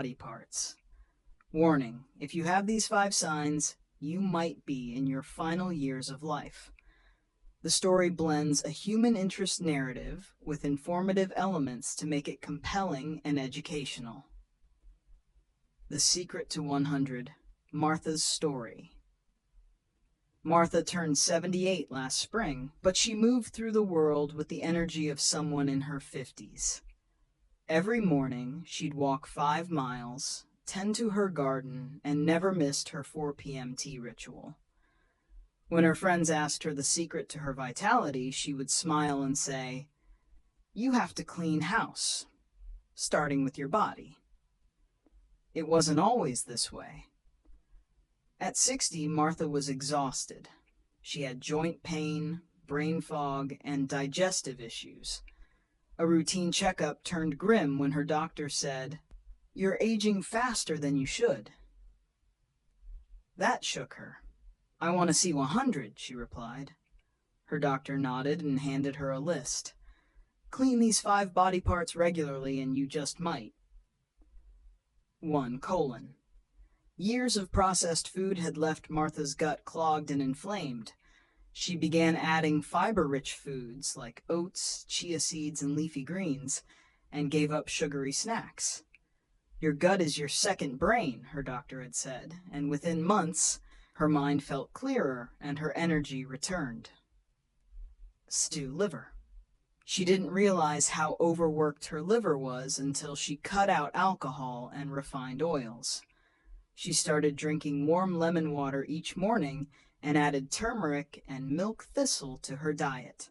body parts. Warning, if you have these 5 signs, you might be in your final years of life. The story blends a human interest narrative with informative elements to make it compelling and educational. The Secret to 100, Martha's Story. Martha turned 78 last spring, but she moved through the world with the energy of someone in her 50s. Every morning, she'd walk 5 miles, tend to her garden, and never missed her 4 p.m. tea ritual. When her friends asked her the secret to her vitality, she would smile and say, "You have to clean house, starting with your body." It wasn't always this way. At 60, Martha was exhausted. She had joint pain, brain fog, and digestive issues. A routine checkup turned grim when her doctor said, "You're aging faster than you should." That shook her. "I want to see 100, she replied. Her doctor nodded and handed her a list. "Clean these 5 body parts regularly and you just might." 1. Colon. Years of processed food had left Martha's gut clogged and inflamed. She began adding fiber-rich foods like oats, chia seeds, and leafy greens, and gave up sugary snacks. "Your gut is your second brain," her doctor had said, and within months, her mind felt clearer and her energy returned. Stew liver. She didn't realize how overworked her liver was until she cut out alcohol and refined oils. She started drinking warm lemon water each morning and added turmeric and milk thistle to her diet.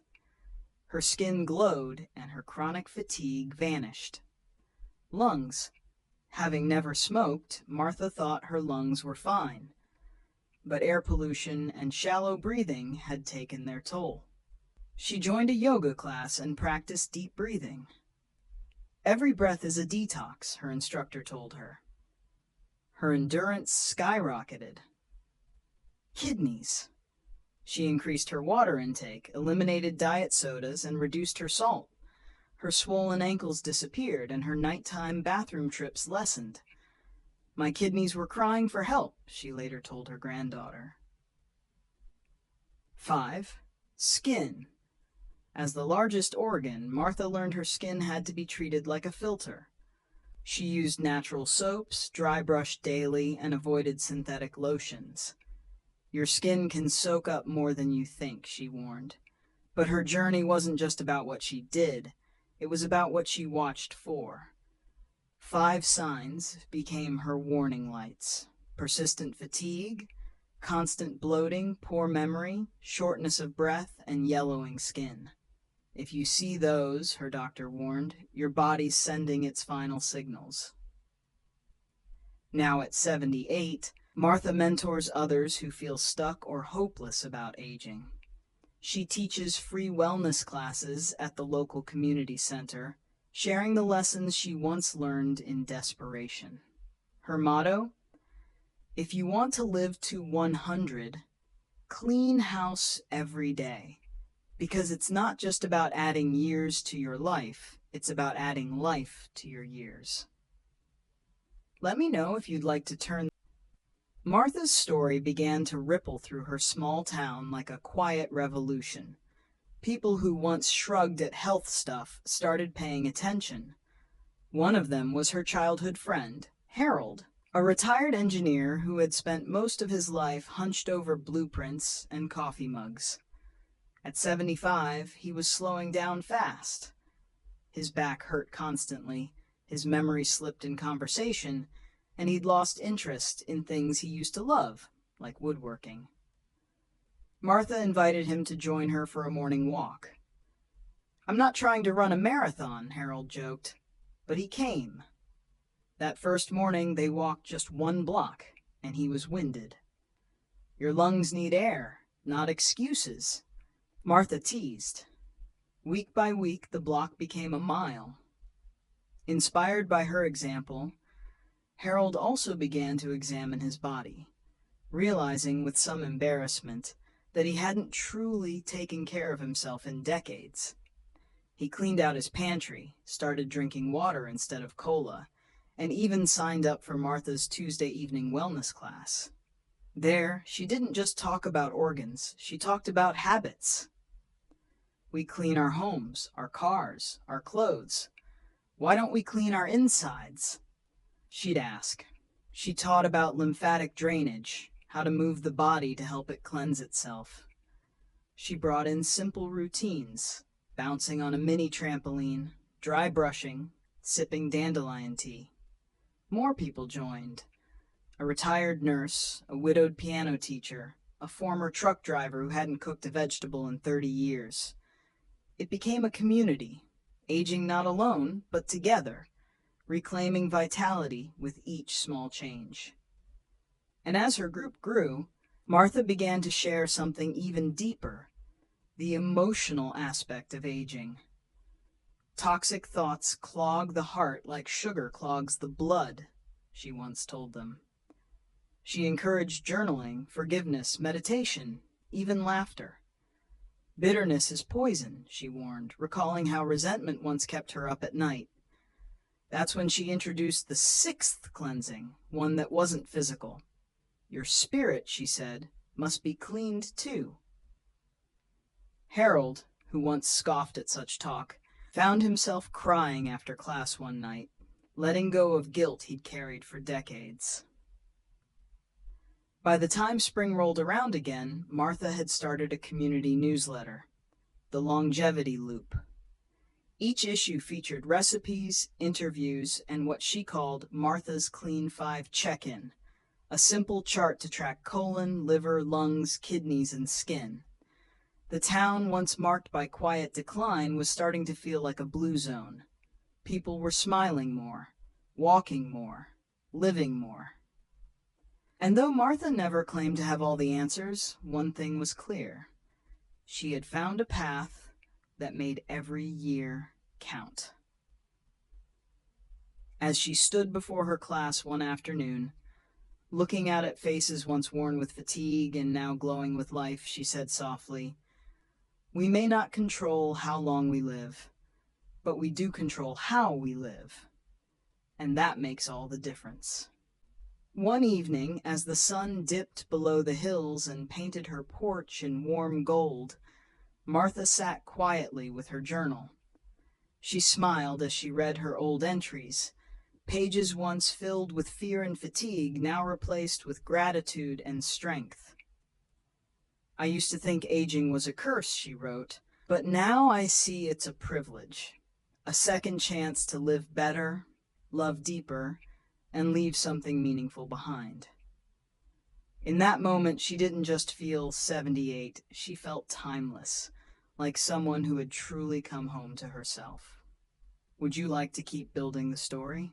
Her skin glowed and her chronic fatigue vanished. Lungs. Having never smoked, Martha thought her lungs were fine. But air pollution and shallow breathing had taken their toll. She joined a yoga class and practiced deep breathing. "Every breath is a detox," her instructor told her. Her endurance skyrocketed. Kidneys. She increased her water intake, eliminated diet sodas, and reduced her salt. Her swollen ankles disappeared and her nighttime bathroom trips lessened. "My kidneys were crying for help," she later told her granddaughter. 5. Skin. As the largest organ, Martha learned her skin had to be treated like a filter. She used natural soaps, dry brushed daily, and avoided synthetic lotions. "Your skin can soak up more than you think," she warned. But her journey wasn't just about what she did, it was about what she watched for. 5 signs became her warning lights: persistent fatigue, constant bloating, poor memory, shortness of breath, and yellowing skin. If you see those, her doctor warned, your body's sending its final signals. Now at 78, Martha mentors others who feel stuck or hopeless about aging. She teaches free wellness classes at the local community center, sharing the lessons she once learned in desperation. Her motto: "If you want to live to 100, clean house every day. Because it's not just about adding years to your life, it's about adding life to your years." Let me know if you'd like to turn. Martha's story began to ripple through her small town like a quiet revolution. People who once shrugged at health stuff started paying attention. One of them was her childhood friend, Harold, a retired engineer who had spent most of his life hunched over blueprints and coffee mugs. At 75, he was slowing down fast. His back hurt constantly, his memory slipped in conversation, and he'd lost interest in things he used to love, like woodworking. Martha invited him to join her for a morning walk. "I'm not trying to run a marathon," Harold joked, but he came. That first morning, they walked just 1 block, and he was winded. "Your lungs need air, not excuses," Martha teased. Week by week, the block became a mile. Inspired by her example, Harold also began to examine his body, realizing with some embarrassment that he hadn't truly taken care of himself in decades. He cleaned out his pantry, started drinking water instead of cola, and even signed up for Martha's Tuesday evening wellness class. There, she didn't just talk about organs, she talked about habits. We clean our homes, our cars, our clothes. Why don't we clean our insides? She'd ask. She taught about lymphatic drainage, how to move the body to help it cleanse itself. She brought in simple routines, bouncing on a mini trampoline, dry brushing, sipping dandelion tea. More people joined. A retired nurse, a widowed piano teacher, a former truck driver who hadn't cooked a vegetable in 30 years. It became a community, aging not alone, but together, reclaiming vitality with each small change. And as her group grew, Martha began to share something even deeper, the emotional aspect of aging. Toxic thoughts clog the heart like sugar clogs the blood, she once told them. She encouraged journaling, forgiveness, meditation, even laughter. Bitterness is poison, she warned, recalling how resentment once kept her up at night. That's when she introduced the sixth cleansing, one that wasn't physical. Your spirit, she said, must be cleaned too. Harold, who once scoffed at such talk, found himself crying after class one night, letting go of guilt he'd carried for decades. By the time spring rolled around again, Martha had started a community newsletter, The Longevity Loop. Each issue featured recipes, interviews, and what she called Martha's Clean 5 check-in, a simple chart to track colon, liver, lungs, kidneys, and skin. The town, once marked by quiet decline, was starting to feel like a blue zone. People were smiling more, walking more, living more. And though Martha never claimed to have all the answers, one thing was clear. She had found a path that made every year count. As she stood before her class one afternoon, looking out at faces once worn with fatigue and now glowing with life, she said softly, "We may not control how long we live, but we do control how we live. And that makes all the difference." One evening, as the sun dipped below the hills and painted her porch in warm gold, Martha sat quietly with her journal. She smiled as she read her old entries, pages once filled with fear and fatigue, now replaced with gratitude and strength. "I used to think aging was a curse," she wrote, "but now I see it's a privilege, a second chance to live better, love deeper, and leave something meaningful behind." In that moment, she didn't just feel 78, she felt timeless, like someone who had truly come home to herself. Would you like to keep building the story?